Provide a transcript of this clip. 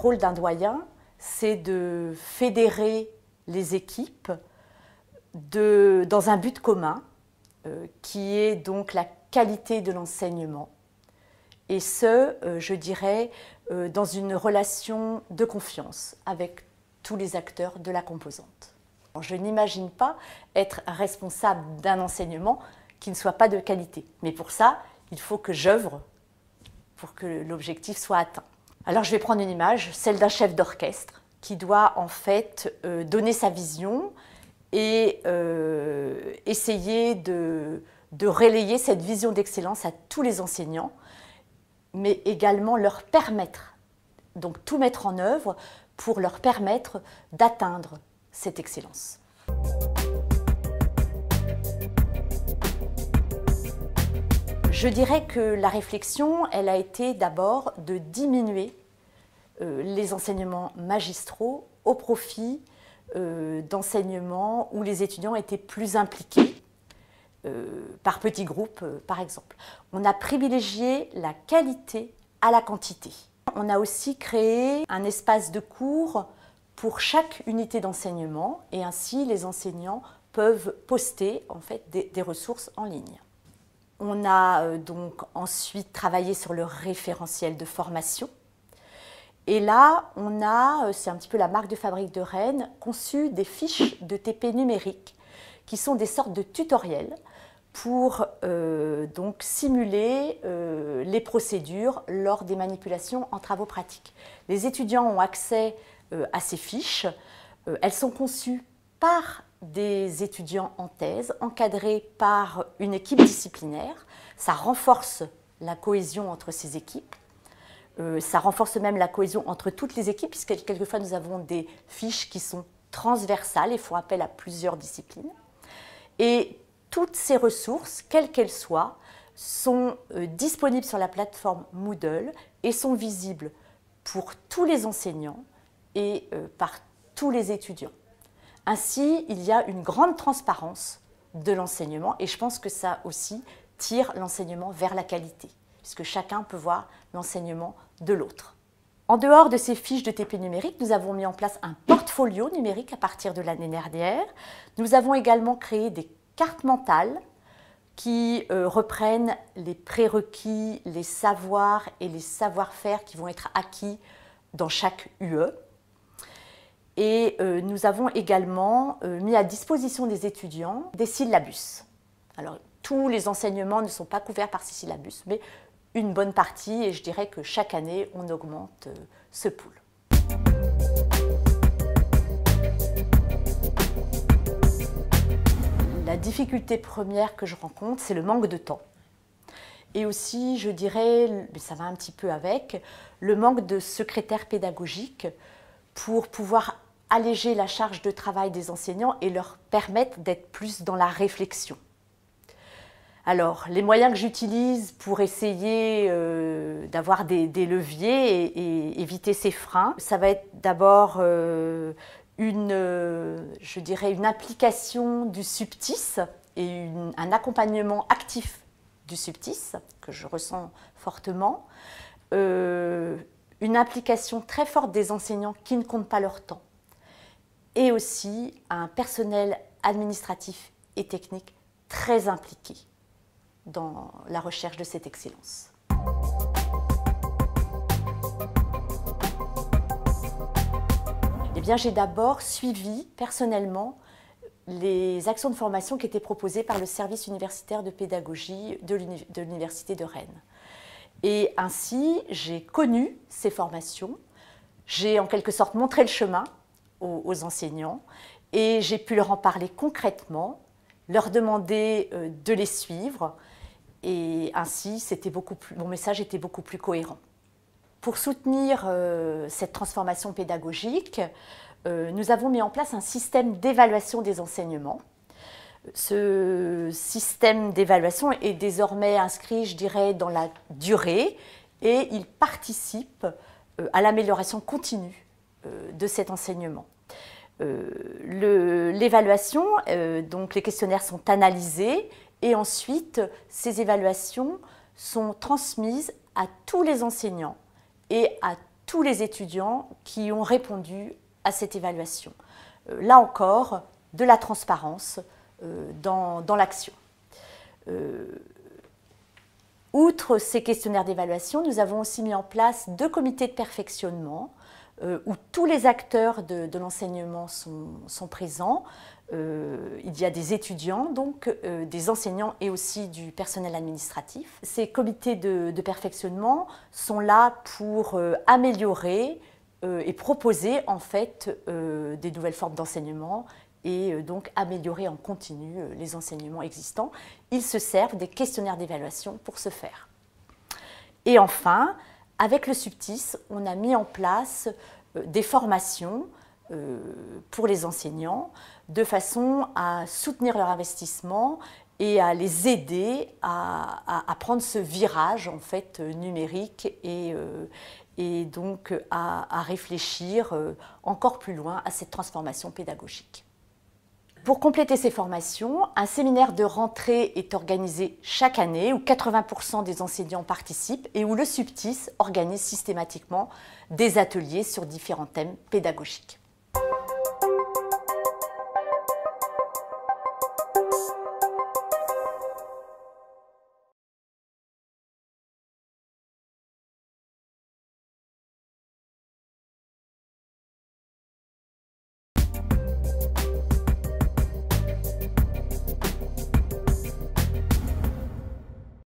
rôle d'un doyen, c'est de fédérer les équipes dans un but commun, qui est donc la qualité de l'enseignement. Et ce, je dirais, dans une relation de confiance avec tous les acteurs de la composante. Je n'imagine pas être responsable d'un enseignement qui ne soit pas de qualité. Mais pour ça, il faut que j'œuvre pour que l'objectif soit atteint. Alors je vais prendre une image, celle d'un chef d'orchestre qui doit en fait donner sa vision et essayer de relayer cette vision d'excellence à tous les enseignants, mais également leur permettre, donc tout mettre en œuvre pour leur permettre d'atteindre cette excellence. Je dirais que la réflexion, elle a été d'abord de diminuer les enseignements magistraux au profit d'enseignements où les étudiants étaient plus impliqués, par petits groupes par exemple. On a privilégié la qualité à la quantité. On a aussi créé un espace de cours pour chaque unité d'enseignement et ainsi les enseignants peuvent poster en fait des ressources en ligne. On a donc ensuite travaillé sur le référentiel de formation. Et là, on a, c'est un petit peu la marque de fabrique de Rennes, conçu des fiches de TP numériques qui sont des sortes de tutoriels pour donc simuler les procédures lors des manipulations en travaux pratiques. Les étudiants ont accès à ces fiches. Elles sont conçues par des étudiants en thèse, encadrés par une équipe disciplinaire. Ça renforce la cohésion entre ces équipes. Ça renforce même la cohésion entre toutes les équipes, puisque quelquefois nous avons des fiches qui sont transversales et font appel à plusieurs disciplines. Et toutes ces ressources, quelles qu'elles soient, sont disponibles sur la plateforme Moodle et sont visibles pour tous les enseignants et par tous les étudiants. Ainsi, il y a une grande transparence de l'enseignement et je pense que ça aussi tire l'enseignement vers la qualité, puisque chacun peut voir l'enseignement de l'autre. En dehors de ces fiches de TP numérique, nous avons mis en place un portfolio numérique à partir de l'année dernière. Nous avons également créé des cartes mentales qui reprennent les prérequis, les savoirs et les savoir-faire qui vont être acquis dans chaque UE. Et nous avons également mis à disposition des étudiants des syllabus. Alors, tous les enseignements ne sont pas couverts par ces syllabus, mais une bonne partie, et je dirais que chaque année, on augmente ce pool. La difficulté première que je rencontre, c'est le manque de temps. Et aussi, je dirais, mais ça va un petit peu avec, le manque de secrétaires pédagogiques pour pouvoir alléger la charge de travail des enseignants et leur permettre d'être plus dans la réflexion. Alors, les moyens que j'utilise pour essayer d'avoir des leviers et éviter ces freins, ça va être d'abord je dirais une implication du subtis et un accompagnement actif du subtis, que je ressens fortement, une implication très forte des enseignants qui ne comptent pas leur temps, et aussi un personnel administratif et technique très impliqué dans la recherche de cette excellence. Eh bien, j'ai d'abord suivi personnellement les actions de formation qui étaient proposées par le service universitaire de pédagogie de l'Université de Rennes. Et ainsi, j'ai connu ces formations, j'ai en quelque sorte montré le chemin aux enseignants et j'ai pu leur en parler concrètement, leur demander de les suivre et ainsi mon message était beaucoup plus cohérent. Pour soutenir cette transformation pédagogique, nous avons mis en place un système d'évaluation des enseignements. Ce système d'évaluation est désormais inscrit, je dirais, dans la durée et il participe à l'amélioration continue de cet enseignement. L'évaluation, donc les questionnaires sont analysés et ensuite ces évaluations sont transmises à tous les enseignants et à tous les étudiants qui ont répondu à cette évaluation. Là encore, de la transparence dans l'action. Outre ces questionnaires d'évaluation, nous avons aussi mis en place 2 comités de perfectionnement où tous les acteurs de l'enseignement sont présents. Il y a des étudiants, donc des enseignants et aussi du personnel administratif. Ces comités de perfectionnement sont là pour améliorer et proposer en fait des nouvelles formes d'enseignement et donc améliorer en continu les enseignements existants. Ils se servent des questionnaires d'évaluation pour ce faire. Et enfin, avec le SUPTIS, on a mis en place des formations pour les enseignants de façon à soutenir leur investissement et à les aider à prendre ce virage en fait, numérique et donc à réfléchir encore plus loin à cette transformation pédagogique. Pour compléter ces formations, un séminaire de rentrée est organisé chaque année où 80% des enseignants participent et où le SUPTIS organise systématiquement des ateliers sur différents thèmes pédagogiques.